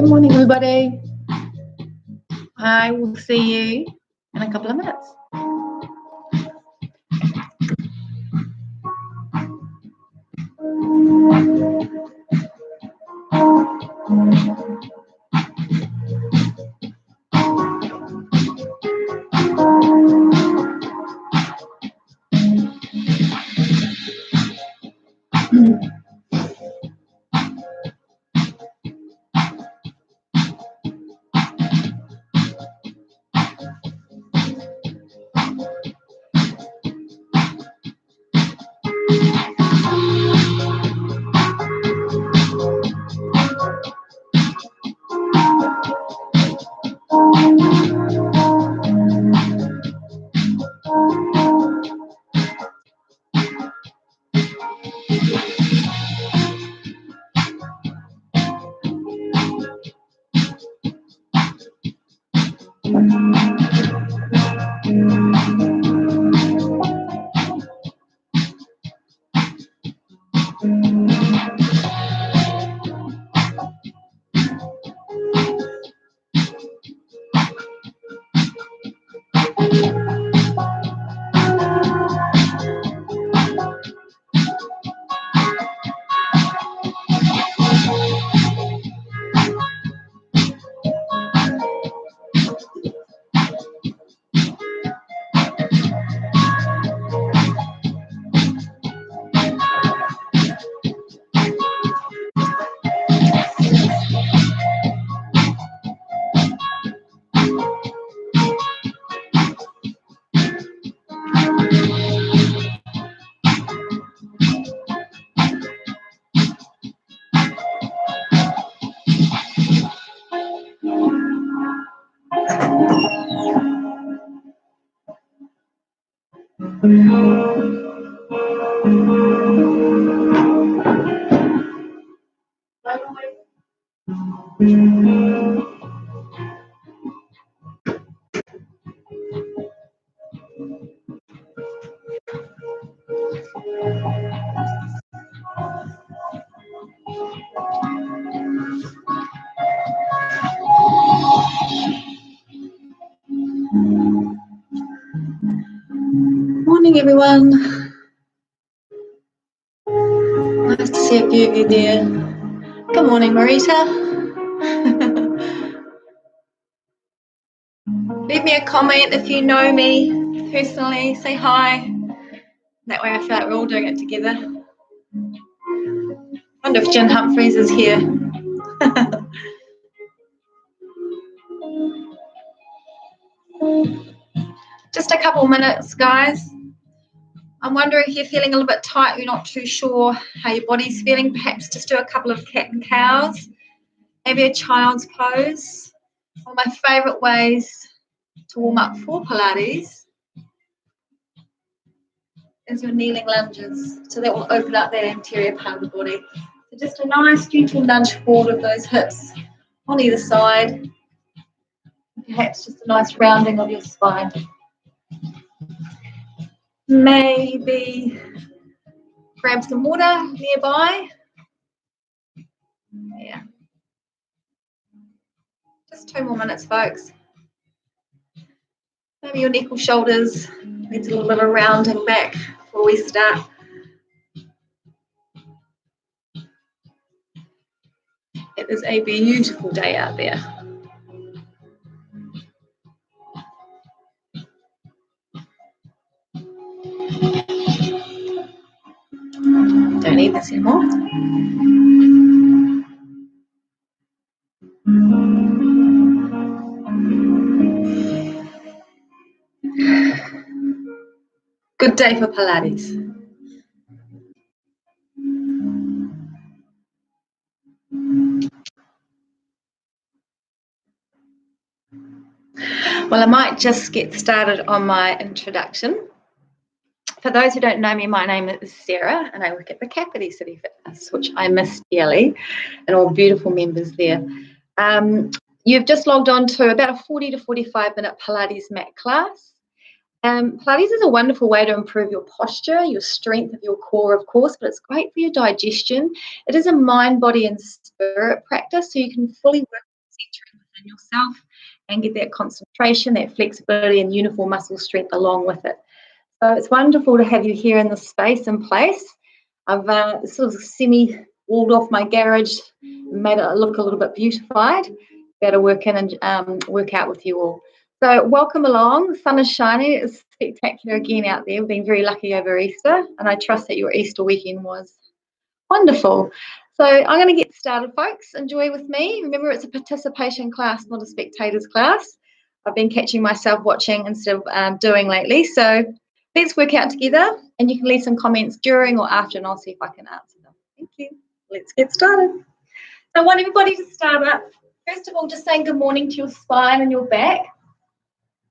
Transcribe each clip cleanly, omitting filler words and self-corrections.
Good morning, everybody. I will see you in a couple of minutes. Morning, everyone. Nice to see a few of you there. Good morning, Marita. Leave me a comment if you know me personally. Say hi. That way I feel like we're all doing it together. Wonder if Jen Humphreys is here. Just a couple minutes, guys. I'm wondering if you're feeling a little bit tight, you're not too sure how your body's feeling. Perhaps just do a couple of cat and cows, maybe a child's pose. One of my favourite ways to warm up for Pilates is your kneeling lunges. So that will open up that anterior part of the body. So just a nice gentle nudge forward of those hips on either side. Perhaps just a nice rounding of your spine. Maybe grab some water nearby. Yeah. Just 2 more minutes, folks. Maybe your neck or shoulders needs a little bit of rounding back before we start. It is a beautiful day out there. Don't need this anymore. Good day for Pilates. Well, I might just get started on my introduction. For those who don't know me, my name is Sarah and I work at the Kapiti City Fitness, which I miss dearly, and all the beautiful members there. You've just logged on to about a 40 to 45 minute Pilates mat class. Pilates is a wonderful way to improve your posture, your strength of your core, of course, but it's great for your digestion. It is a mind, body, and spirit practice, so you can fully work centering within yourself and get that concentration, that flexibility and uniform muscle strength along with it. So it's wonderful to have you here in this space and place. I've sort of semi-walled off my garage, made it look a little bit beautified. Better work in and work out with you all. So welcome along. The sun is shining. It's spectacular again out there. We've been very lucky over Easter, and I trust that your Easter weekend was wonderful. So I'm going to get started, folks. Enjoy with me. Remember, it's a participation class, not a spectators class. I've been catching myself watching instead of doing lately. So let's work out together, and you can leave some comments during or after, and I'll see if I can answer them. Thank you. Let's get started. So I want everybody to start up. First of all, just saying good morning to your spine and your back.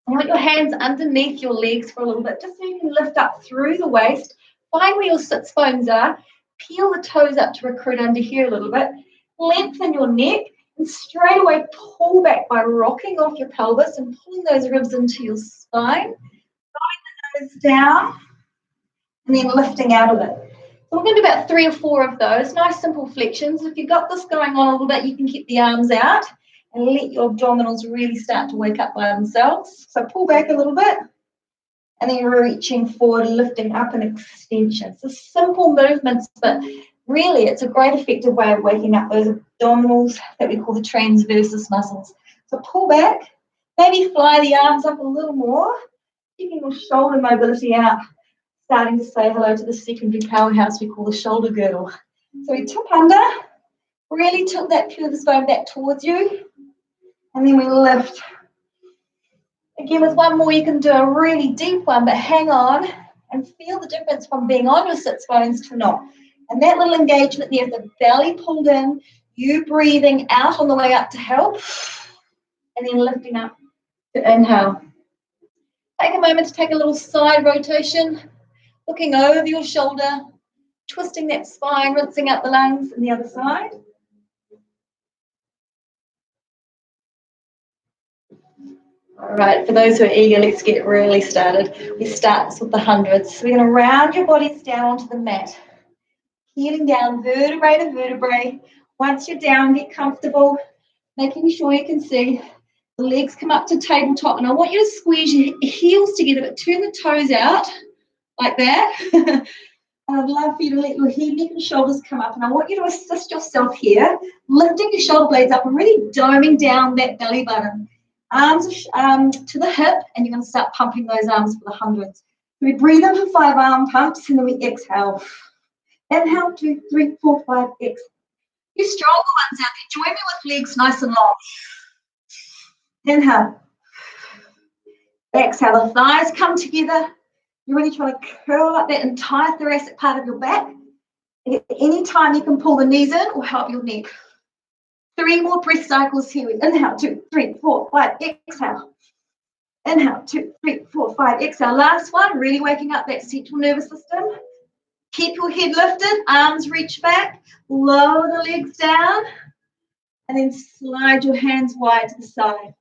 I want your hands underneath your legs for a little bit, just so you can lift up through the waist. Find where your sits bones are. Peel the toes up to recruit under here a little bit. Lengthen your neck and straight away pull back by rocking off your pelvis and pulling those ribs into your spine. Slowing the nose down and then lifting out of it. So we're going to do about 3 or 4 of those. Nice simple flexions. If you've got this going on a little bit, you can keep the arms out and let your abdominals really start to wake up by themselves. So pull back a little bit and then reaching forward, lifting up and extension. So simple movements, but really it's a great effective way of waking up those abdominals that we call the transversus muscles. So pull back, maybe fly the arms up a little more, keeping your shoulder mobility out. Starting to say hello to the secondary powerhouse we call the shoulder girdle. So we tip under, really tilt that pelvis bone back towards you, and then we lift. Again, with one more, you can do a really deep one, but hang on and feel the difference from being on your sits bones to not. And that little engagement there, the belly pulled in, you breathing out on the way up to help, and then lifting up to inhale. Take a moment to take a little side rotation. Looking over your shoulder, twisting that spine, rinsing out the lungs and the other side. All right, for those who are eager, let's get really started. We start with the hundreds. So we're going to round your bodies down onto the mat. Heeling down vertebrae to vertebrae. Once you're down, get comfortable, making sure you can see the legs come up to tabletop. And I want you to squeeze your heels together, but turn the toes out. Like that. And I'd love for you to let your head, neck and shoulders come up. And I want you to assist yourself here, lifting your shoulder blades up and really doming down that belly button. Arms to the hip, and you're going to start pumping those arms for the hundreds. So we breathe in for 5 arm pumps, and then we exhale. Inhale, 2, 3, 4, 5, exhale. You stronger ones out there, join me with legs nice and long. Inhale. Exhale, the thighs come together. You're really trying to curl up that entire thoracic part of your back. And at any time you can pull the knees in or help your neck. 3 more breath cycles here. Inhale, 2, 3, 4, 5, exhale. Inhale, 2, 3, 4, 5, exhale. Last one, really waking up that central nervous system. Keep your head lifted, arms reach back, lower the legs down, and then slide your hands wide to the side.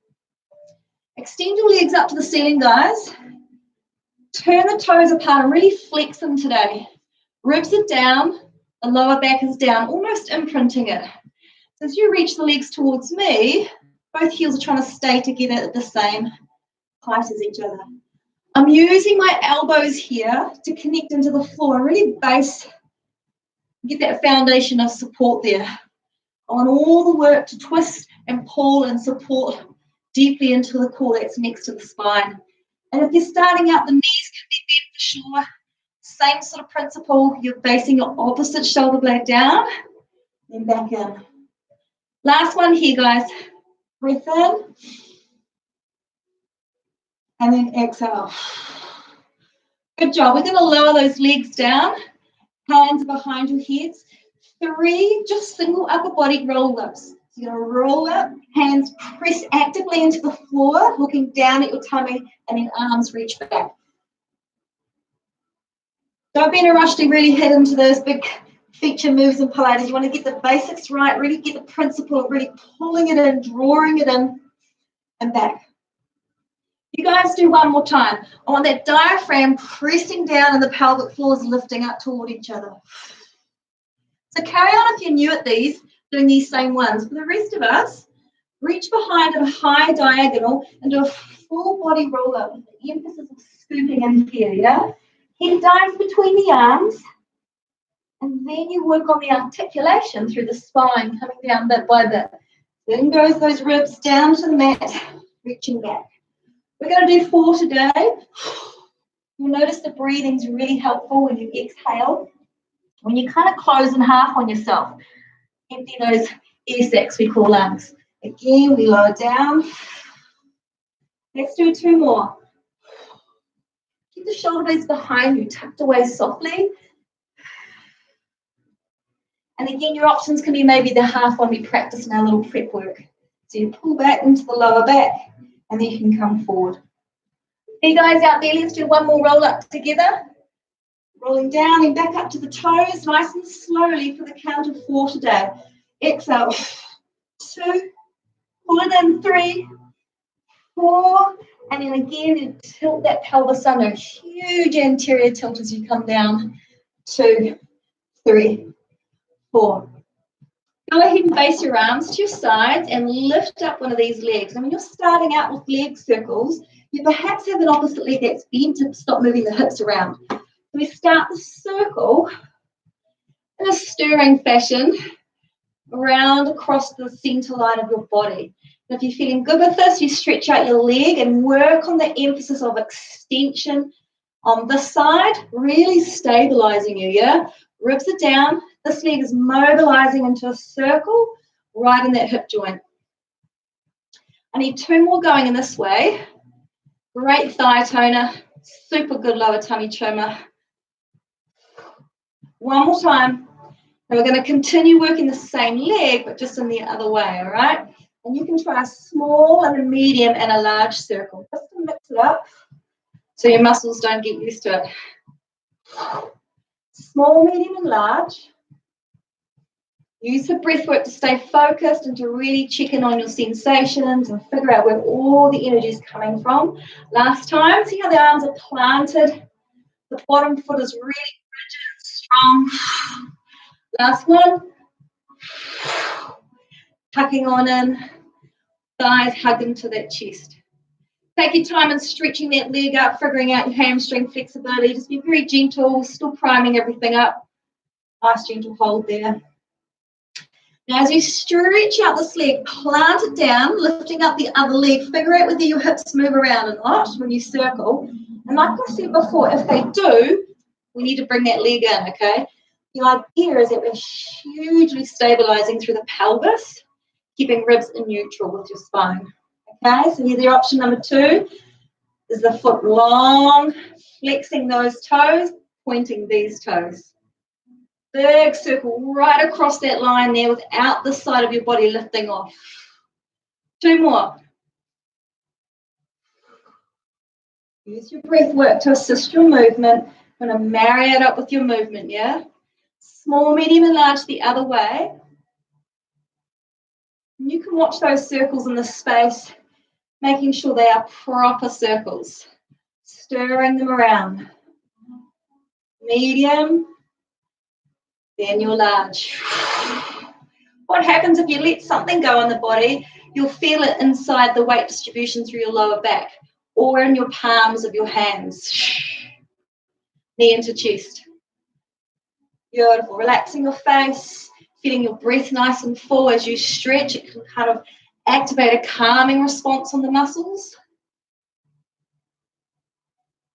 Extend your legs up to the ceiling, guys. Turn the toes apart and really flex them today. Ribs are down, the lower back is down, almost imprinting it. So as you reach the legs towards me, both heels are trying to stay together at the same height as each other. I'm using my elbows here to connect into the floor and really base, get that foundation of support there. I want all the work to twist and pull and support deeply into the core that's next to the spine. And if you're starting out, the knees can be bent for sure. Same sort of principle. You're facing your opposite shoulder blade down, then back in. Last one here, guys. Breath in. And then exhale. Good job. We're going to lower those legs down. Hands behind your heads. 3 just single upper body roll-ups. So you're going to roll up, hands press actively into the floor, looking down at your tummy, and then arms reach back. Don't be in a rush to really head into those big feature moves in Pilates. You want to get the basics right, really get the principle of really pulling it in, drawing it in, and back. You guys do one more time. I want that diaphragm pressing down and the pelvic floors lifting up toward each other. So carry on if you're new at these, doing these same ones. For the rest of us, Reach behind at a high diagonal and do a full body roll up with the emphasis of scooping in here, yeah? Head dives between the arms, and then you work on the articulation through the spine, coming down bit by bit. Then goes those ribs down to the mat, reaching back. We're going to do 4 today. You'll notice the breathing's really helpful when you exhale. When you kind of close in half on yourself, empty those air sacs we call lungs. Again, we lower down. Let's do 2 more. Keep the shoulder blades behind you, tucked away softly. And again, your options can be maybe the half one we practiced in our little prep work. So you pull back into the lower back, and then you can come forward. Hey guys out there, let's do 1 more roll up together. Rolling down and back up to the toes, nice and slowly for the count of 4 today. Exhale, 2, pull it in, 3, 4, and then again, you tilt that pelvis under. Huge anterior tilt as you come down. 2, 3, 4. Go ahead and base your arms to your sides and lift up one of these legs. And when you're starting out with leg circles, you perhaps have an opposite leg that's bent to stop moving the hips around. So we start the circle in a stirring fashion around across the center line of your body. And if you're feeling good with this, you stretch out your leg and work on the emphasis of extension on this side, really stabilizing you, yeah? Ribs are down. This leg is mobilizing into a circle right in that hip joint. I need 2 more going in this way. Great thigh toner, super good lower tummy trimmer. 1 more time. And we're going to continue working the same leg, but just in the other way, all right? And you can try a small and a medium and a large circle, just to mix it up so your muscles don't get used to it. Small, medium, and large. Use the breath work to stay focused and to really check in on your sensations and figure out where all the energy is coming from. Last time, see how the arms are planted? The bottom foot is really rigid and strong. Last one. Tucking on in. Thighs hug into that chest. Take your time in stretching that leg up, figuring out your hamstring flexibility. Just be very gentle, still priming everything up. Nice gentle hold there. Now, as you stretch out this leg, plant it down, lifting up the other leg. Figure out whether your hips move around or not when you circle. And like I said before, if they do, we need to bring that leg in, okay? The idea is that we're hugely stabilizing through the pelvis, keeping ribs in neutral with your spine. Okay, so here's your option number 2. Is the foot long, flexing those toes, pointing these toes. Big circle right across that line there without the side of your body lifting off. 2 more. Use your breath work to assist your movement. I'm going to marry it up with your movement, yeah? Small, medium, and large the other way. And you can watch those circles in the space, making sure they are proper circles. Stirring them around. Medium. Then your large. What happens if you let something go in the body? You'll feel it inside the weight distribution through your lower back or in your palms of your hands. Knee into chest. Beautiful. Relaxing your face, feeling your breath nice and full as you stretch. It can kind of activate a calming response on the muscles.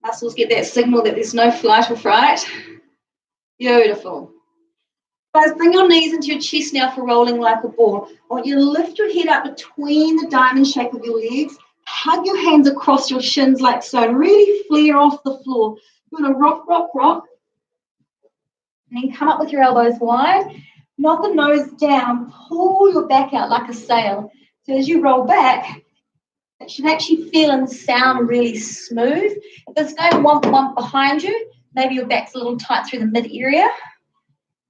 Muscles get that signal that there's no flight or fright. Beautiful. Guys, bring your knees into your chest now for rolling like a ball. I want you to lift your head up between the diamond shape of your legs. Hug your hands across your shins like so and really flare off the floor. You're going to rock, rock, rock. And then come up with your elbows wide. Nod the nose down. Pull your back out like a sail. So as you roll back, it should actually feel and sound really smooth. If there's no wump behind you, maybe your back's a little tight through the mid area.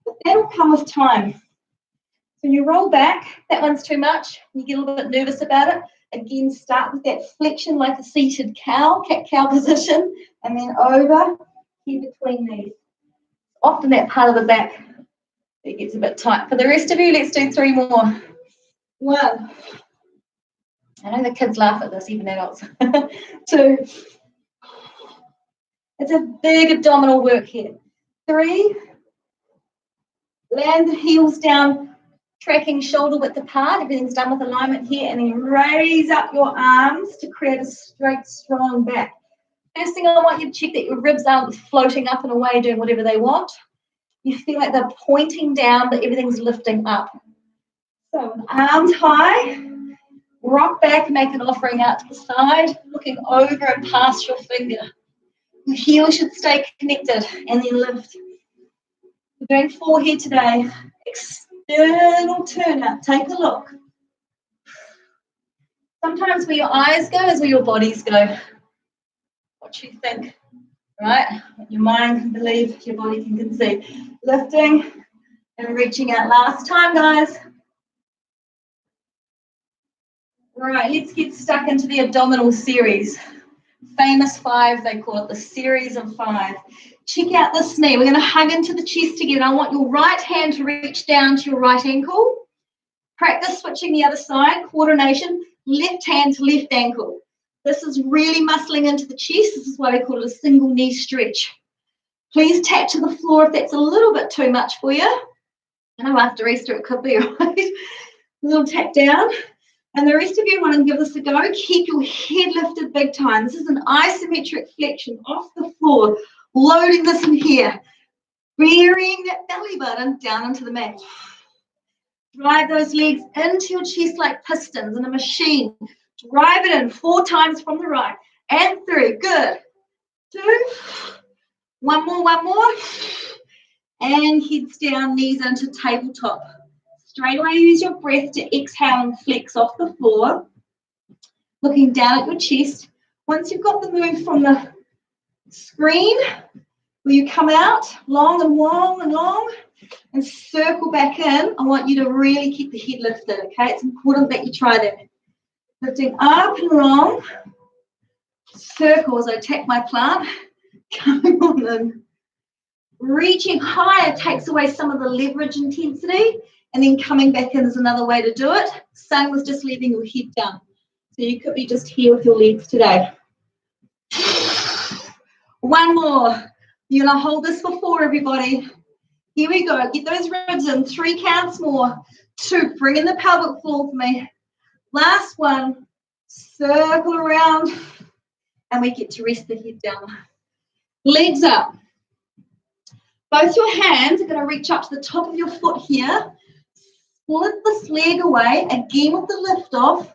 But that'll come with time. So when you roll back, that one's too much, you get a little bit nervous about it. Again, start with that flexion like a seated cow, cat-cow position, and then over here between these. Often that part of the back that gets a bit tight. For the rest of you, let's do 3 more. 1, I know the kids laugh at this, even adults. 2. It's a big abdominal work here. 3. Land the heels down, tracking shoulder width apart. Everything's done with alignment here. And then raise up your arms to create a straight, strong back. First thing I want you to check that your ribs aren't floating up and away doing whatever they want. You feel like they're pointing down, but everything's lifting up. So arms high, rock back, make an offering out to the side, looking over and past your finger. Your heels should stay connected and then lift. We're doing 4 here today. External turn up. Take a look. Sometimes where your eyes go is where your bodies go. What you think, right? Your mind can believe, your body can conceive. Lifting and reaching out. Last time, guys. Right, let's get stuck into the abdominal series. Famous 5, they call it the series of 5. Check out this knee. We're going to hug into the chest together. I want your right hand to reach down to your right ankle. Practice switching the other side, coordination, left hand to left ankle. This is really muscling into the chest. This is why we call it a single knee stretch. Please tap to the floor if that's a little bit too much for you. I know after Easter it could be, right? A little tap down. And the rest of you want to give this a go. Keep your head lifted big time. This is an isometric flexion off the floor. Loading this in here. Burying that belly button down into the mat. Drive those legs into your chest like pistons in a machine. Drive it in 4 times from the right. And 3. Good. 2. One more. And heads down, knees into tabletop. Straight away, use your breath to exhale and flex off the floor. Looking down at your chest. Once you've got the move from the screen, where you come out long and long and long, and circle back in, I want you to really keep the head lifted, okay? It's important that you try that. Lifting up and long. Circle as I tap my plant. Coming on in. Reaching higher takes away some of the leverage intensity, and then coming back in is another way to do it. Same with just leaving your head down. So you could be just here with your legs today. 1 more. You're going to hold this for 4, everybody. Here we go. Get those ribs in. 3 counts more. 2. Bring in the pelvic floor for me. Last one. Circle around. And we get to rest the head down. Legs up. Both your hands are going to reach up to the top of your foot here. Split this leg away. Again with the lift off.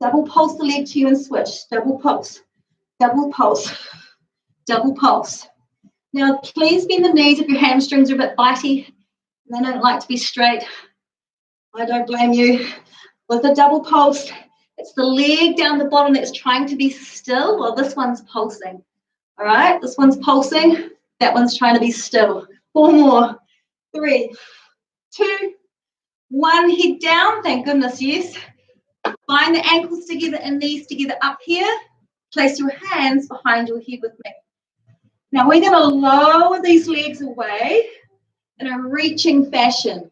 Double pulse the leg to you and switch. Double pulse. Double pulse. Double pulse. Now, please bend the knees if your hamstrings are a bit bitey and they don't like to be straight. I don't blame you. With a double pulse, it's the leg down the bottom that's trying to be still while this one's pulsing. All right, this one's pulsing, that one's trying to be still. 4 more. 3, 2, 1. Head down. Thank goodness, yes. Bind the ankles together and knees together up here. Place your hands behind your head with me. Now we're going to lower these legs away in a reaching fashion,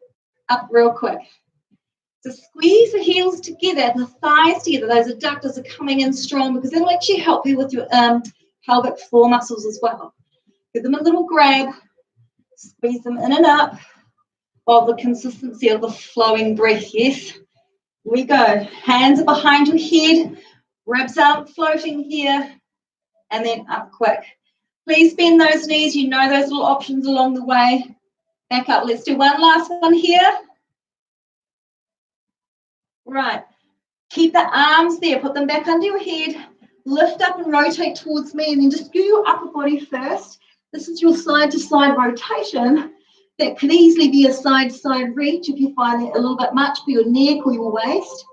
up real quick. So squeeze the heels together, the thighs together. Those adductors are coming in strong because it'll actually help you with your pelvic floor muscles as well. Give them a little grab, squeeze them in and up while the consistency of the flowing breath, yes. Here we go. Hands are behind your head, ribs aren't floating here, and then up quick. Please bend those knees. You know those little options along the way. Back up. Let's do one last one here. Right. Keep the arms there. Put them back under your head. Lift up and rotate towards me, and then just do your upper body first. This is your side-to-side rotation. That can easily be a side-to-side reach if you find it a little bit much for your neck or your waist.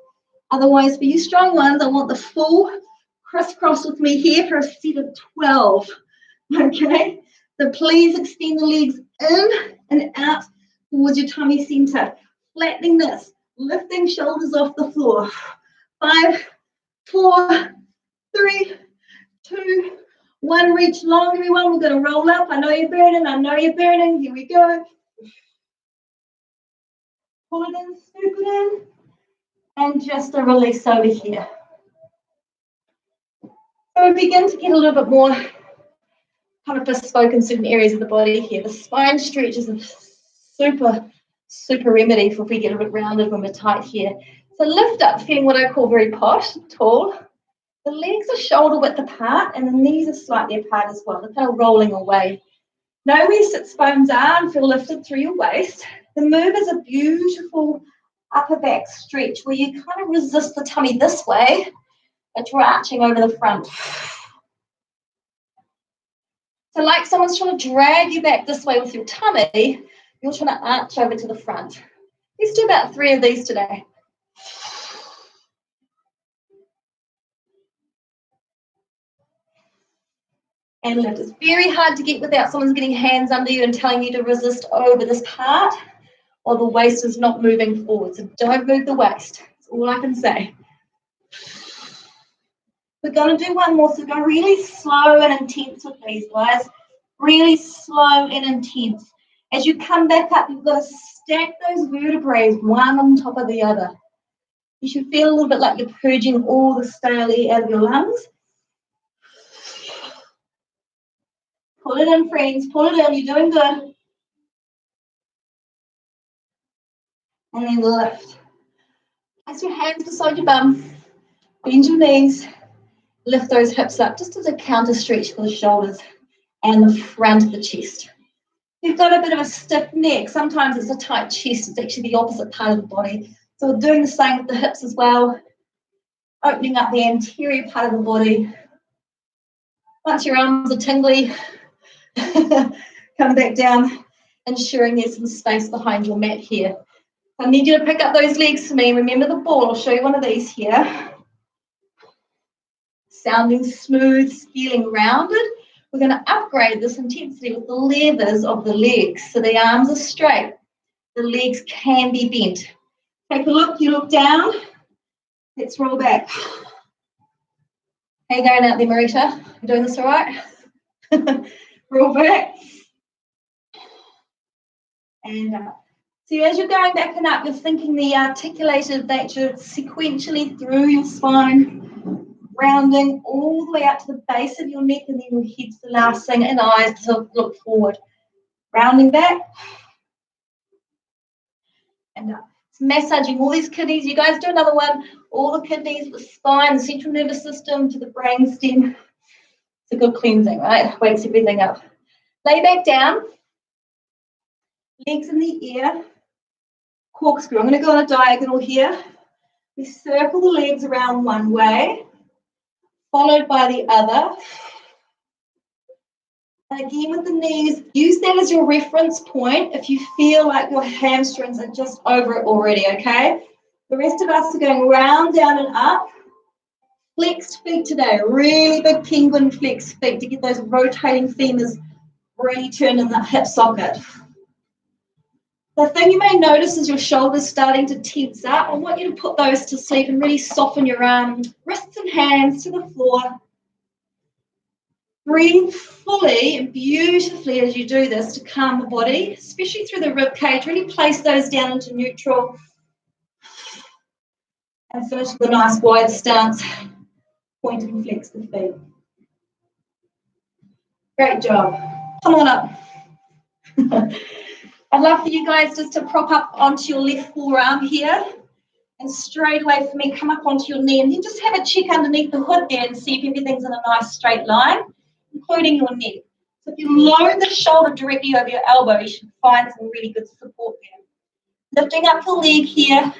Otherwise, for you strong ones, I want the full crisscross with me here for a set of 12. Okay, so please extend the legs in and out towards your tummy center. Flattening this, lifting shoulders off the floor. 5, 4, 3, 2, 1. Reach long, everyone. We're going to roll up. I know you're burning. I know you're burning. Here we go. Pull it in, scoop it in. And just a release over here. So we begin to get a little bit more kind of bespoke in certain areas of the body here. The spine stretch is a super remedy for if we get a bit rounded when we're tight here. So lift up, feeling what I call very posh, tall. The legs are shoulder width apart and the knees are slightly apart as well. They're kind of rolling away. Know where your sits bones are and feel lifted through your waist. The move is a beautiful upper back stretch where you kind of resist the tummy this way, but you're arching over the front. So like someone's trying to drag you back this way with your tummy, you're trying to arch over to the front. Let's do about 3 of these today. And lift. It's very hard to get without someone's getting hands under you and telling you to resist over this part, or the waist is not moving forward. So don't move the waist. That's all I can say. We're going to do one more, so go really slow and intense with these, guys. Really slow and intense. As you come back up, you've got to stack those vertebrae one on top of the other. You should feel a little bit like you're purging all the stale air out of your lungs. Pull it in, friends. Pull it in. You're doing good. And then lift. Place your hands beside your bum. Bend your knees. Lift those hips up just as a counter stretch for the shoulders and the front of the chest. You've got a bit of a stiff neck. Sometimes it's a tight chest. It's actually the opposite part of the body. So we're doing the same with the hips as well. Opening up the anterior part of the body. Once your arms are tingly, come back down, ensuring there's some space behind your mat here. I need you to pick up those legs for me. Remember the ball. I'll show you one of these here. Sounding smooth, feeling rounded. We're going to upgrade this intensity with the levers of the legs. So the arms are straight. The legs can be bent. Take a look. You look down. Let's roll back. How you going out there, Marita? You doing this all right? Roll back. And up. So as you're going back and up, you're thinking the articulated nature sequentially through your spine, rounding all the way up to the base of your neck, and then your head's the last thing, and eyes to look forward. Rounding back. And up. It's massaging all these kidneys. You guys do another one. All the kidneys, the spine, the central nervous system to the brain stem. It's a good cleansing, right? Wakes everything up. Lay back down. Legs in the air. Corkscrew. I'm going to go on a diagonal here. We circle the legs around one way, followed by the other. And again with the knees, use that as your reference point if you feel like your hamstrings are just over it already, okay? The rest of us are going round, down, and up. Flexed feet today, really big penguin flexed feet to get those rotating femurs really turned in the hip socket. The thing you may notice is your shoulders starting to tense up. I want you to put those to sleep and really soften your wrists and hands to the floor. Breathe fully and beautifully as you do this to calm the body, especially through the rib cage. Really place those down into neutral. And finish with a nice wide stance. Point and flex the feet. Great job. Come on up. I'd love for you guys just to prop up onto your left forearm here, and straight away for me, come up onto your knee, and then just have a check underneath the hood there and see if everything's in a nice straight line, including your neck. So if you lower the shoulder directly over your elbow, you should find some really good support there. Lifting up your leg here,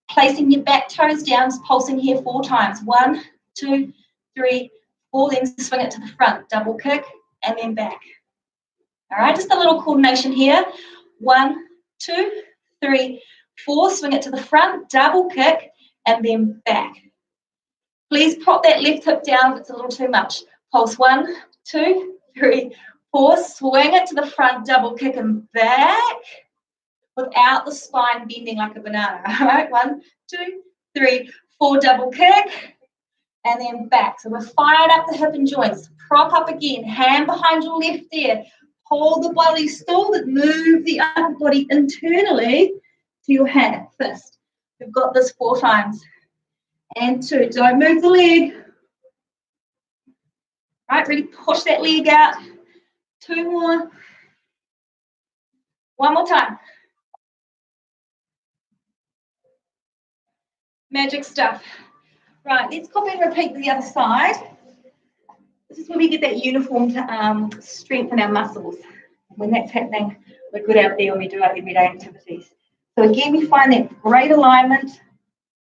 placing your back toes down, pulsing here 4 times. 1, 2, 3, 4, then swing it to the front, double kick, and then back. All right, just a little coordination here. 1, 2, 3, 4, swing it to the front, double kick, and then back. Please prop that left hip down if it's a little too much. Pulse 1, 2, 3, 4, swing it to the front, double kick, and back without the spine bending like a banana. All right, 1, 2, 3, 4, double kick, and then back. So we're firing up the hip and joints. Prop up again, hand behind your left ear. Hold the body still, but move the upper body internally to your hand, fist. We've got this 4 times. And 2, don't move the leg. Right, really push that leg out. 2 more. 1 more time. Magic stuff. Right, let's copy and repeat the other side. This is where we get that uniform strength in our muscles. When that's happening, we're good out there when we do our everyday activities. So again, we find that great alignment.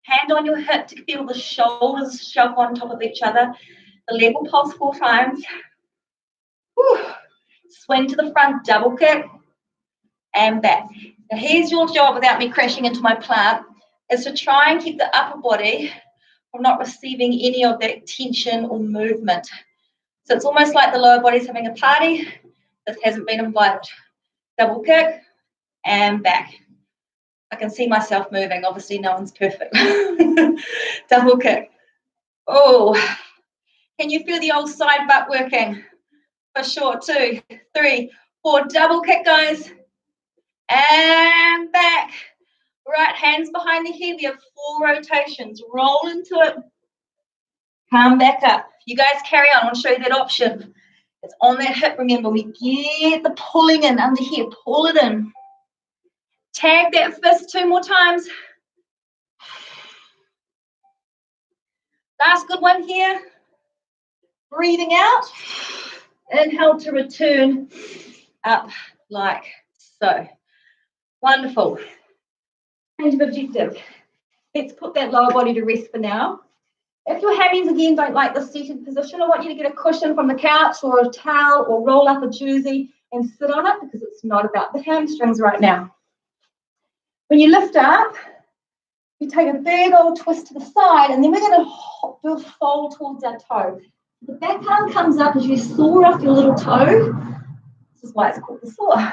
Hand on your hip to feel the shoulders shove on top of each other. The level pulse 4 times. Whew. Swing to the front, double kick, and back. Now here's your job without me crashing into my plant, is to try and keep the upper body from not receiving any of that tension or movement. So it's almost like the lower body's having a party that hasn't been invited. Double kick and back. I can see myself moving. Obviously, no one's perfect. Double kick. Oh, can you feel the old side butt working? For sure. 2, 3, 4. Double kick, guys. And back. Right, hands behind the head. We have 4 rotations. Roll into it. Come back up. You guys carry on. I want to show you that option. It's on that hip. Remember, we get the pulling in under here. Pull it in. Tag that fist 2 more times. Last good one here. Breathing out. Inhale to return up like so. Wonderful. Change of objective. Let's put that lower body to rest for now. If your hammies again don't like the seated position, I want you to get a cushion from the couch or a towel or roll up a jersey and sit on it, because it's not about the hamstrings right now. When you lift up, you take a big old twist to the side, and then we're going to do a fold towards our toe. The back arm comes up as you saw off your little toe. This is why it's called the saw.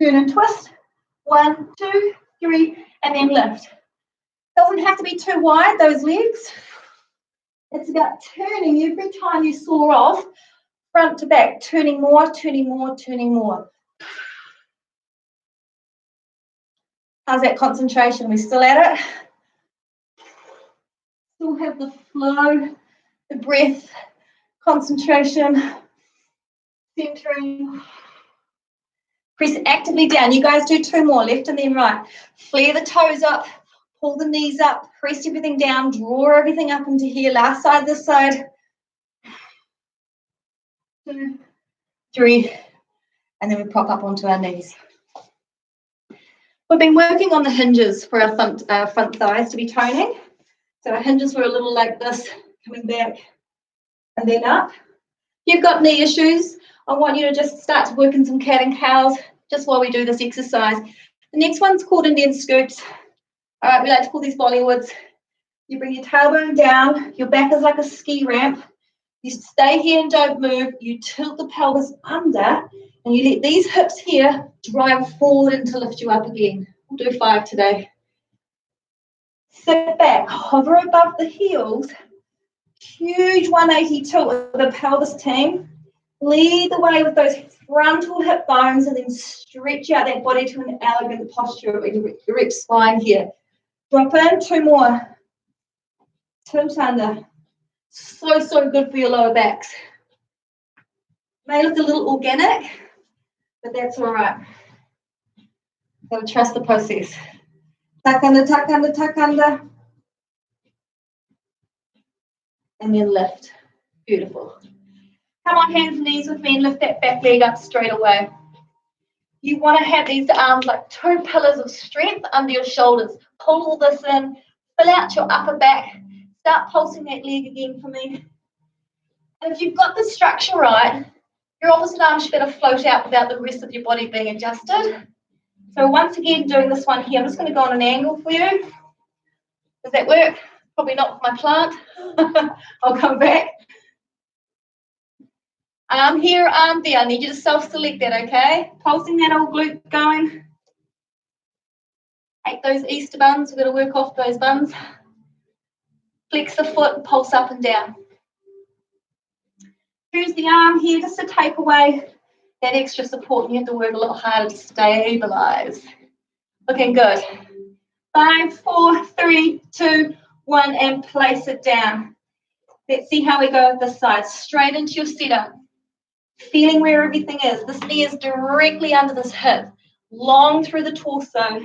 Turn and twist. 1, 2, 3, and then lift. Doesn't have to be too wide, those legs. It's about turning every time you saw off, front to back, turning more, turning more, turning more. How's that concentration? We still at it? Still have the flow, the breath, concentration, centering. Press actively down. You guys do 2 more, left and then right. Flare the toes up, pull the knees up, press everything down, draw everything up into here. Last side, this side. 2, 3, and then we prop up onto our knees. We've been working on the hinges for our front thighs to be toning. So our hinges were a little like this, coming back and then up. If you've got knee issues, I want you to just start to work in some cat and cows just while we do this exercise. The next one's called Indian scoops. All right, we like to call these Bollywoods. You bring your tailbone down, your back is like a ski ramp. You stay here and don't move. You tilt the pelvis under, and you let these hips here drive forward and to lift you up again. We'll do 5 today. Sit back, hover above the heels. Huge 180 tilt with the pelvis team. Lead the way with those frontal hip bones, and then stretch out that body to an elegant posture of erect spine here. Drop in, 2 more. Tilt under. So good for your lower backs. May look a little organic, but that's all right. Gotta trust the process. Tuck under, tuck under, tuck under. And then lift. Beautiful. Come on, hands and knees with me and lift that back leg up straight away. You want to have these arms like 2 pillars of strength under your shoulders. Pull all this in, fill out your upper back. Start pulsing that leg again for me. And if you've got the structure right, your opposite arm should be able to float out without the rest of your body being adjusted. So once again, doing this one here, I'm just going to go on an angle for you. Does that work? Probably not with my plant. I'll come back. Arm here, arm there. I need you to self-select that, okay? Pulsing that old glute going. Hate those Easter buns. We've got to work off those buns. Flex the foot, pulse up and down. Use the arm here just to take away that extra support. You have to work a little harder to stabilize. Looking good. 5, 4, 3, 2, 1, and place it down. Let's see how we go with this side. Straight into your setup. Feeling where everything is. This knee is directly under this hip. Long through the torso.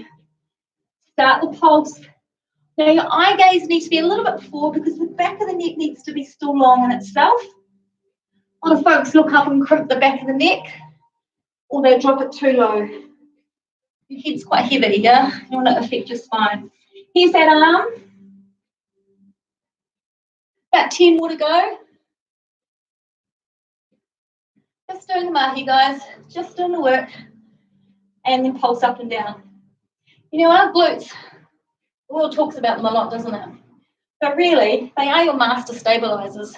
Start the pulse. Now your eye gaze needs to be a little bit forward because the back of the neck needs to be still long in itself. A lot of folks look up and crimp the back of the neck, or they drop it too low. Your head's quite heavy, yeah? You want to affect your spine. Here's that arm. About 10 more to go. Just doing the mahi, guys. Just doing the work. And then pulse up and down. You know, our glutes, the world talks about them a lot, doesn't it? But really, they are your master stabilizers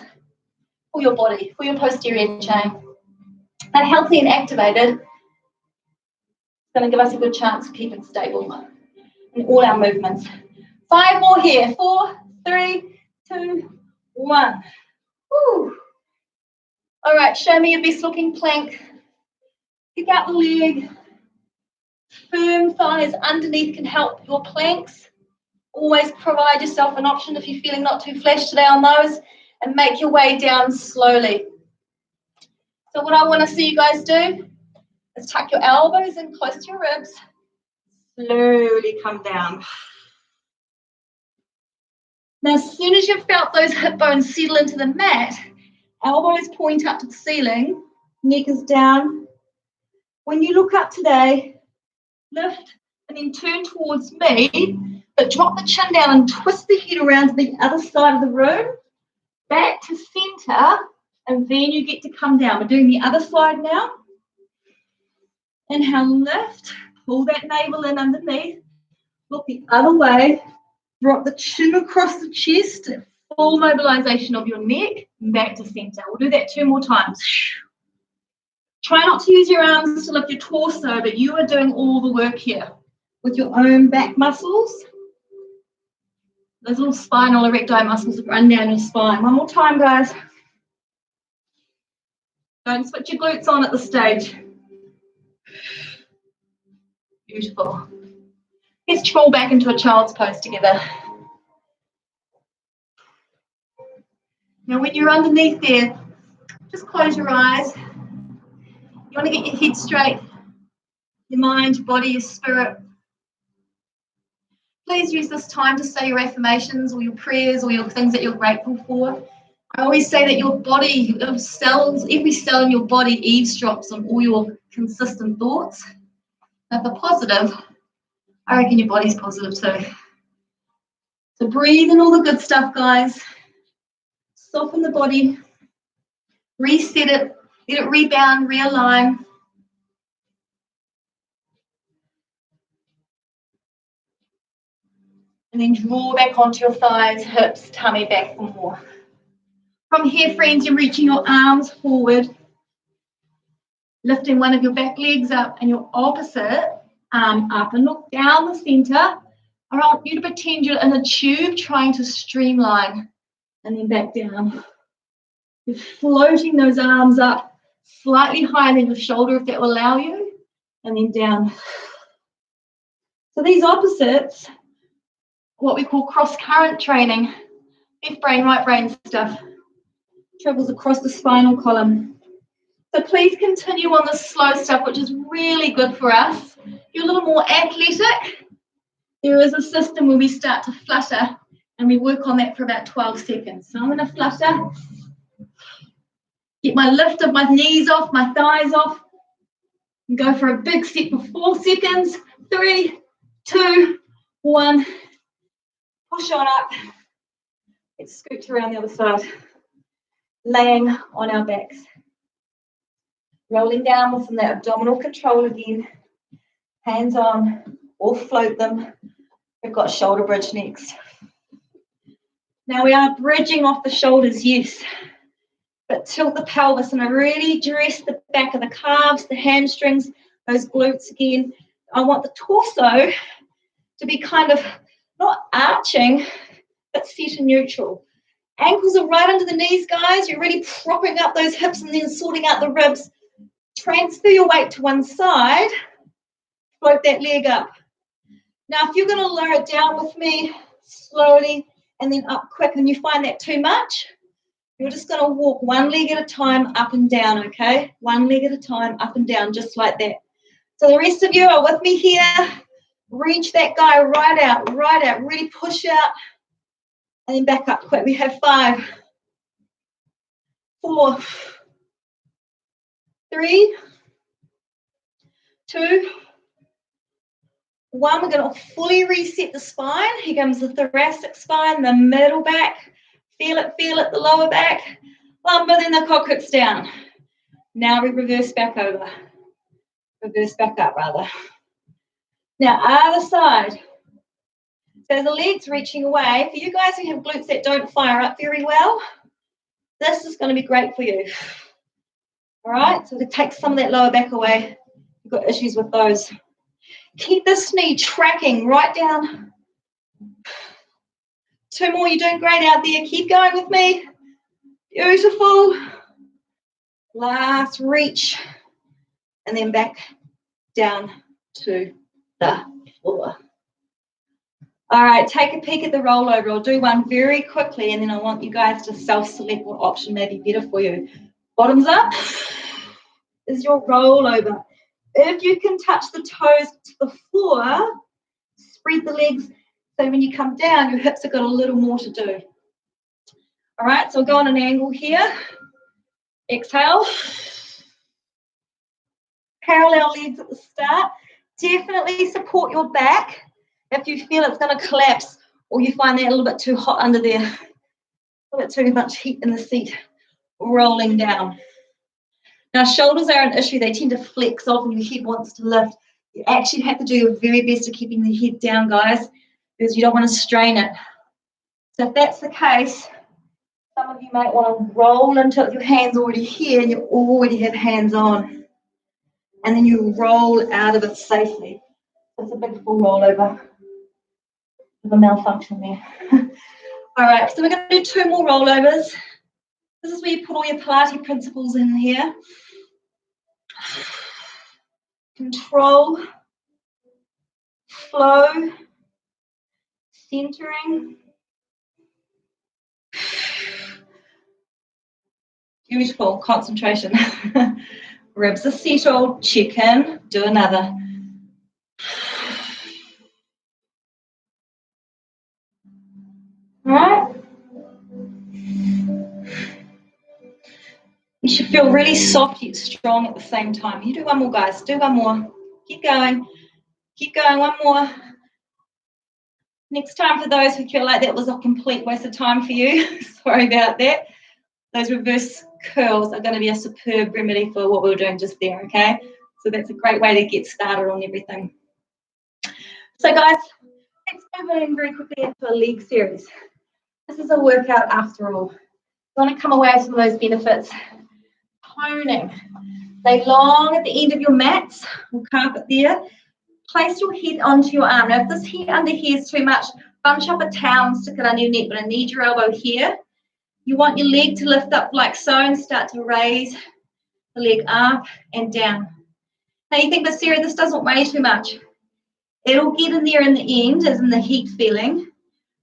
for your body, for your posterior chain. They're healthy and activated. It's going to give us a good chance of keeping stable in all our movements. 5 more here. 4, 3, 2, 1. Woo. All right, show me your best looking plank. Kick out the leg. Firm thighs underneath can help your planks. Always provide yourself an option if you're feeling not too flash today on those, and make your way down slowly. So what I want to see you guys do is tuck your elbows in close to your ribs. Slowly come down. Now, as soon as you've felt those hip bones settle into the mat, elbows point up to the ceiling, neck is down. When you look up today, lift and then turn towards me, but drop the chin down and twist the head around to the other side of the room, back to center, and then you get to come down. We're doing the other side now. Inhale, lift, pull that navel in underneath, look the other way, drop the chin across the chest, full mobilization of your neck, and back to center. We'll do that 2 more times. Try not to use your arms to lift your torso, but you are doing all the work here with your own back muscles. Those little spinal erecti muscles that run down your spine. 1 more time, guys. Don't switch your glutes on at this stage. Beautiful. Let's crawl back into a child's pose together. Now, when you're underneath there, just close your eyes. You want to get your head straight, your mind, your body, your spirit. Please use this time to say your affirmations or your prayers or your things that you're grateful for. I always say that your body, your cells, every cell in your body eavesdrops on all your consistent thoughts. Now, if they're positive, I reckon your body's positive too. So breathe in all the good stuff, guys. Soften the body. Reset it. Let it rebound, realign. And then draw back onto your thighs, hips, tummy back for more. From here, friends, you're reaching your arms forward, lifting one of your back legs up and your opposite arm up, and look down the center. I want you to pretend you're in a tube trying to streamline, and then back down. You're floating those arms up slightly higher than your shoulder if that will allow you, and then down. So these opposites, what we call cross-current training, left brain, right brain stuff, travels across the spinal column. So please continue on the slow stuff, which is really good for us. You're a little more athletic. There is a system where we start to flutter, and we work on that for about 12 seconds. So I'm going to flutter, get my lift of my knees off, my thighs off, and go for a big set for 4 seconds. 3, 2, 1. Push on up. Let's scoot around the other side. Laying on our backs. Rolling down within that abdominal control again. Hands on, or float them. We've got shoulder bridge next. Now we are bridging off the shoulders, yes. But tilt the pelvis and I really dress the back of the calves, the hamstrings, those glutes again. I want the torso to be kind of not arching, but set and neutral. Ankles are right under the knees, guys. You're really propping up those hips and then sorting out the ribs. Transfer your weight to one side. Float that leg up. Now, if you're going to lower it down with me slowly and then up quick and you find that too much, You're just going to walk one leg at a time up and down, okay? One leg at a time up and down, just like that. So the rest of you are with me here. Reach that guy right out, really push out, and then back up quick. We have 5, 4, 3, 2, 1. We're going to fully reset the spine. Here comes the thoracic spine, the middle back. Feel it, the lower back. Lumbar, then the coccyx down. Now we reverse back over. Reverse back up, rather. Now, other side. So the legs reaching away. For you guys who have glutes that don't fire up very well, this is going to be great for you. All right, so to take some of that lower back away. You've got issues with those. Keep this knee tracking right down. 2 more, you're doing great out there. Keep going with me. Beautiful. Last reach. And then back down to the floor. All right, take a peek at the rollover. I'll do one very quickly, and then I want you guys to self-select what option may be better for you. Bottoms up is your rollover. If you can touch the toes to the floor, spread the legs so when you come down, your hips have got a little more to do. All right, so we'll go on an angle here. Exhale. Parallel legs at the start. Definitely support your back if you feel it's going to collapse or you find that a little bit too hot under there. A little bit too much heat in the seat. Rolling down. Now, shoulders are an issue. They tend to flex off and your head wants to lift. You actually have to do your very best to keeping the head down, guys, because you don't want to strain it. So if that's the case, some of you might want to roll into it with your hands already here and you already have hands on. And then you roll out of it safely. That's a big full rollover. There's a malfunction there. All right, so we're going to do 2 more rollovers. This is where you put all your Pilates principles in here. Control, flow, centering. Beautiful, concentration. Ribs are settled, check in, do another. All right. You should feel really soft yet strong at the same time. You do one more, guys. Do one more. Keep going. Keep going. One more. Next time, for those who feel like that was a complete waste of time for you, sorry about that. Those reverse curls are going to be a superb remedy for what we were doing just there, okay? So that's a great way to get started on everything. So, guys, let's move in very quickly into a leg series. This is a workout after all. You want to come away with some of those benefits. Toning. Lay long at the end of your mats or carpet there. Place your head onto your arm. Now, if this head under here is too much, bunch up a towel and stick it under your neck, but I need your elbow here. You want your leg to lift up like so and start to raise the leg up and down. Now, you think, but Sarah, this doesn't weigh too much. It'll get in there in the end, as in the heat feeling,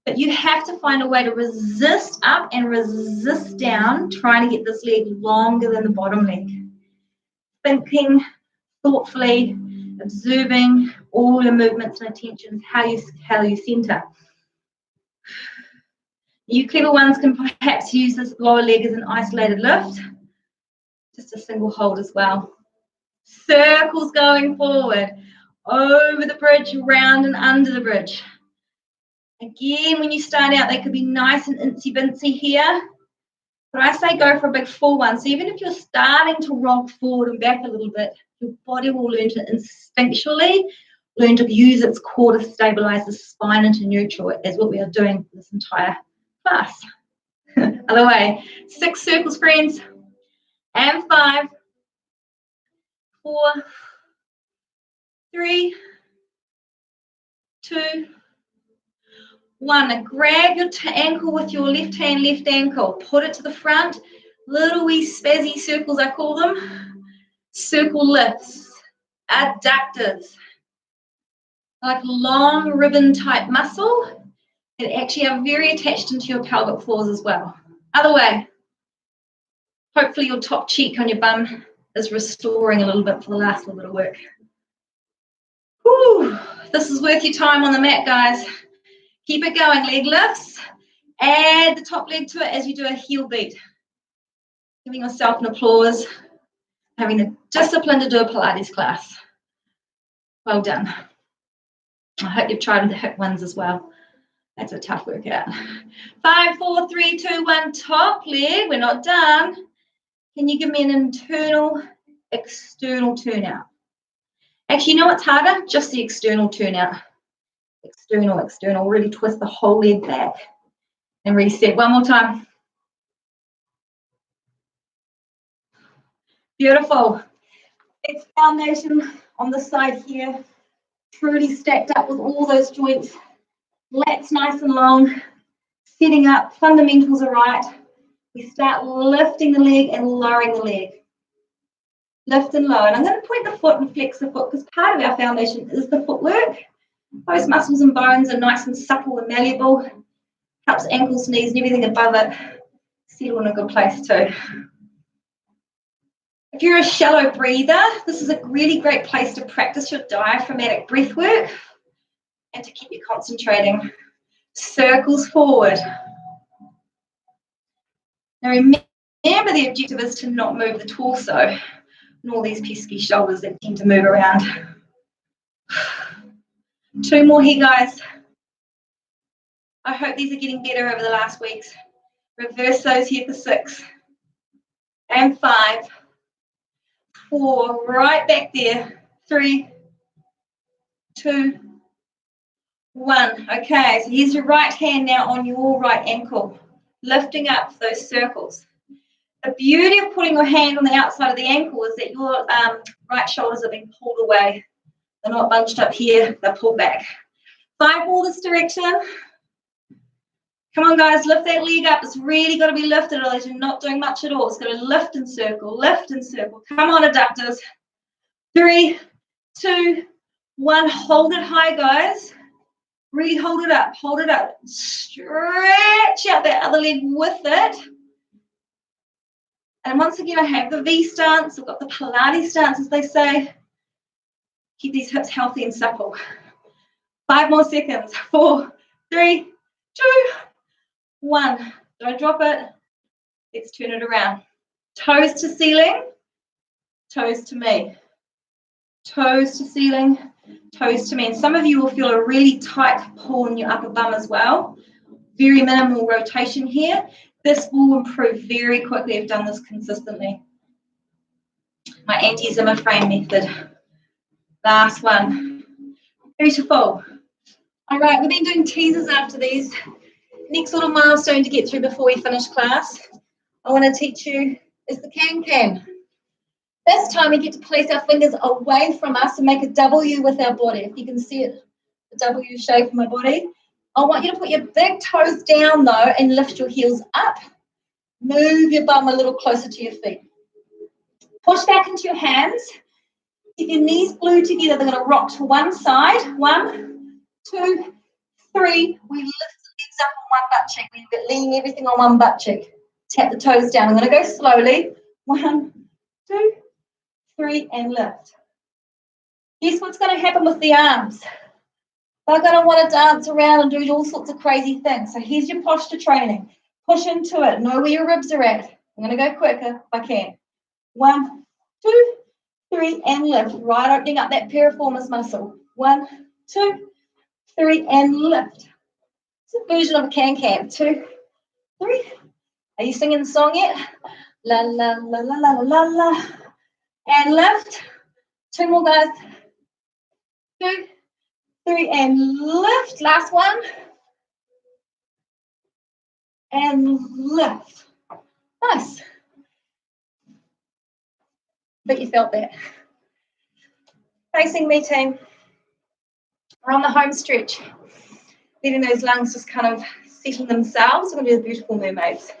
but you have to find a way to resist up and resist down, trying to get this leg longer than the bottom leg. Thinking thoughtfully, observing all your movements and attentions, how you center. You clever ones can perhaps use this lower leg as an isolated lift, just a single hold as well. Circles going forward, over the bridge, round and under the bridge. Again, when you start out, they could be nice and incy-bincy here, but I say go for a big full one. So even if you're starting to rock forward and back a little bit, your body will learn to instinctually learn to use its core to stabilize the spine into neutral, as what we are doing for this entire class. Other way. 6 circles, friends. And 5, 4, 3, 2, 1. Now grab your ankle with your left hand, left ankle. Put it to the front. Little wee spazzy circles, I call them. Circle lifts. Adductors. Like long ribbon type muscle that actually are very attached into your pelvic floors as well. Other way. Hopefully your top cheek on your bum is restoring a little bit for the last little bit of work. Whew. This is worth your time on the mat, guys. Keep it going, leg lifts. Add the top leg to it as you do a heel beat. Giving yourself an applause, having the discipline to do a Pilates class. Well done. I hope you've tried the hip ones as well. That's a tough workout. 5, 4, 3, 2, 1, top leg. We're not done. Can you give me an internal, external turnout? Actually, you know what's harder? Just the external turnout. External, external. Really twist the whole leg back and reset. One more time. Beautiful. It's foundation on the side here. Truly stacked up with all those joints. Lats nice and long. Setting up. Fundamentals are right. We start lifting the leg and lowering the leg. Lift and lower. And I'm going to point the foot and flex the foot because part of our foundation is the footwork. Those muscles and bones are nice and supple and malleable. Helps ankles, knees, and everything above it settle in a good place too. If you're a shallow breather, this is a really great place to practice your diaphragmatic breath work and to keep you concentrating. Circles forward. Now remember the objective is to not move the torso and all these pesky shoulders that tend to move around. 2 more here, guys. I hope these are getting better over the last weeks. Reverse those here for 6 and 5. 4, right back there. 3, 2, 1. Okay, so here's your right hand now on your right ankle, lifting up those circles. The beauty of putting your hand on the outside of the ankle is that your right shoulders are being pulled away. They're not bunched up here, they're pulled back. 5 more this direction. Come on, guys, lift that leg up. It's really got to be lifted, otherwise you're not doing much at all. It's going to lift and circle, lift and circle. Come on, adductors. 3, 2, 1. Hold it high, guys. Really hold it up. Hold it up. Stretch out that other leg with it. And once again, I have the V stance. I've got the Pilates stance, as they say. Keep these hips healthy and supple. 5 more seconds. 4, 3, 2, 1. Don't drop it. Let's turn it around. Toes to ceiling, toes to me. Toes to ceiling, toes to me. And some of you will feel a really tight pull in your upper bum as well. Very minimal rotation here. This will improve very quickly if done this consistently. My anti-Zimmer frame method. Last one. Beautiful. All right, we've been doing teasers after these. Next little milestone to get through before we finish class, I want to teach you is the can-can. This time we get to place our fingers away from us and make a W with our body. If you can see it, the W shape of my body. I want you to put your big toes down though and lift your heels up. Move your bum a little closer to your feet. Push back into your hands. If your knees glue together, they're going to rock to one side. 1, 2, 3. We lift up on one butt cheek. We're leaning everything on one butt cheek. Tap the toes down. I'm going to go slowly. 1, 2, 3, and lift. Guess what's going to happen with the arms? They're going to want to dance around and do all sorts of crazy things. So here's your posture training. Push into it. Know where your ribs are at. I'm going to go quicker if I can. 1, 2, 3, and lift. Right, opening up that piriformis muscle. 1, 2, 3, and lift. It's a version of a can-can. 2, 3. Are you singing the song yet? La, la, la, la, la, la, la. And lift. 2 more, guys. 2, 3, and lift. Last one. And lift. Nice. Bet you felt that. Facing me, team. We're on the home stretch. Letting those lungs just kind of settle themselves. We're going to do the beautiful mermaids.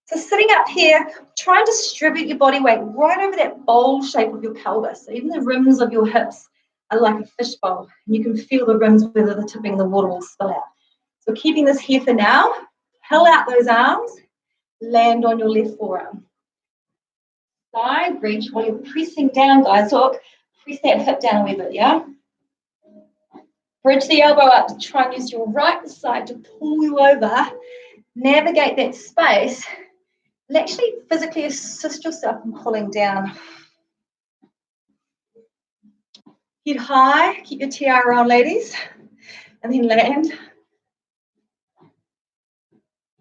So sitting up here, try and distribute your body weight right over that bowl shape of your pelvis. So even the rims of your hips are like a fish bowl. And you can feel the rims whether the tipping the water will spill out. So keeping this here for now. Pull out those arms. Land on your left forearm. Side reach while you're pressing down, guys. Look, press that hip down a wee bit, yeah? Bridge the elbow up to try and use your right side to pull you over. Navigate that space and actually physically assist yourself in pulling down. Head high, keep your tiara on, ladies, and then land.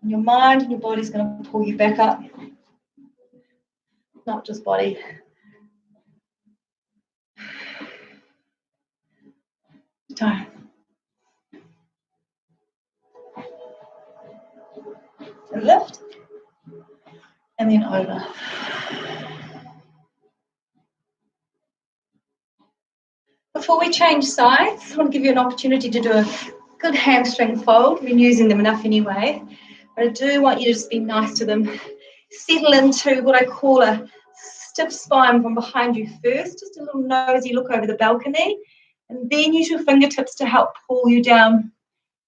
And your mind and your body's going to pull you back up, not just body. Time. So lift, and then over. Before we change sides, I want to give you an opportunity to do a good hamstring fold. We've been using them enough anyway, but I do want you to just be nice to them. Settle into what I call a stiff spine from behind you first, just a little nosy look over the balcony, and then use your fingertips to help pull you down,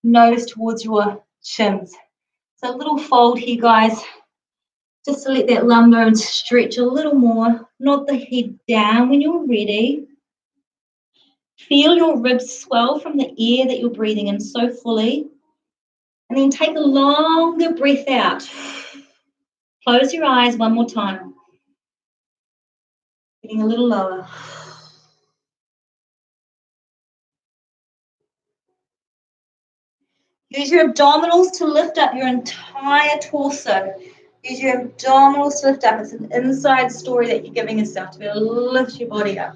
nose towards your shins. So a little fold here, guys, just to let that lumbar and stretch a little more. Nod the head down when you're ready. Feel your ribs swell from the air that you're breathing in so fully. And then take a longer breath out. Close your eyes one more time. Getting a little lower. Use your abdominals to lift up your entire torso. Use your abdominals to lift up. It's an inside story that you're giving yourself to be able to lift your body up.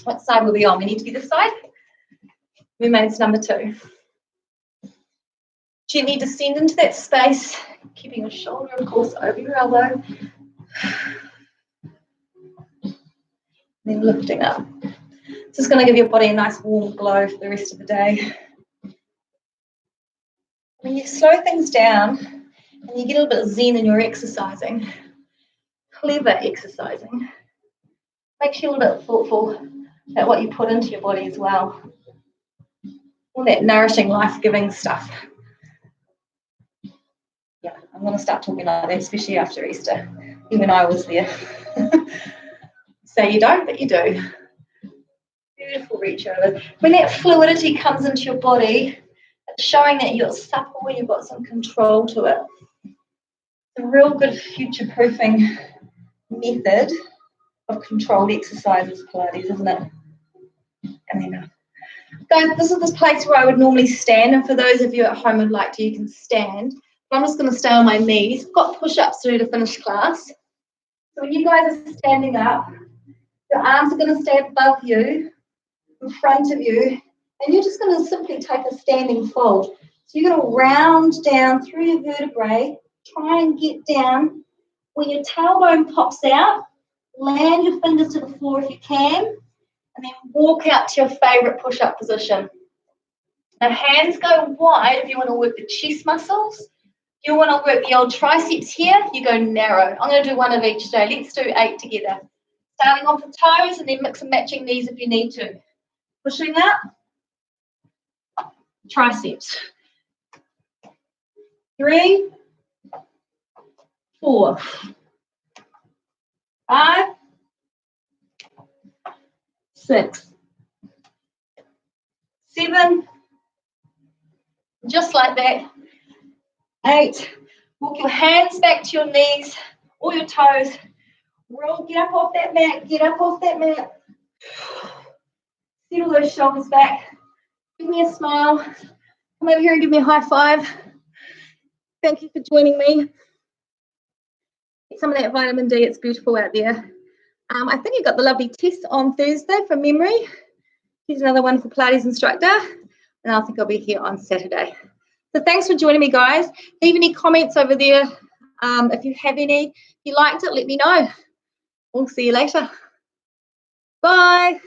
What side will we on? We need to be this side. Remains number 2. Gently descend into that space, keeping your shoulder, of course, over your elbow. Then lifting up. This is going to give your body a nice warm glow for the rest of the day. When you slow things down and you get a little bit of zen in your exercising, clever exercising, makes you a little bit thoughtful about what you put into your body as well. All that nourishing, life-giving stuff. Yeah, I'm going to start talking like that, especially after Easter, even I was there. So you don't, but you do. Beautiful reach over. When that fluidity comes into your body, it's showing that you're supple and you've got some control to it. It's a real good future-proofing method of controlled exercises, Pilates, isn't it? And then, guys, this is the place where I would normally stand, and for those of you at home who'd like to, you can stand. But I'm just going to stay on my knees. I've got push-ups to do to finish class. So when you guys are standing up, your arms are going to stay above you, in front of you, and you're just going to simply take a standing fold. So you're going to round down through your vertebrae, try and get down. When your tailbone pops out, land your fingers to the floor if you can, and then walk out to your favorite push-up position. Now, hands go wide if you want to work the chest muscles. If you want to work the old triceps here, you go narrow. I'm going to do one of each day. Let's do 8 together. Starting off with toes and then mix and matching knees if you need to. Pushing up, triceps. 3, 4, 5, 6, 7, just like that. 8, walk your hands back to your knees or your toes. Roll, get up off that mat, get up off that mat. Settle those shoulders back. Give me a smile. Come over here and give me a high five. Thank you for joining me. Get some of that vitamin D, it's beautiful out there. I think you got the lovely test on Thursday from memory. He's another wonderful Pilates instructor, and I think I'll be here on Saturday. So thanks for joining me, guys. Leave any comments over there. If you have any, if you liked it, let me know. We'll see you later. Bye.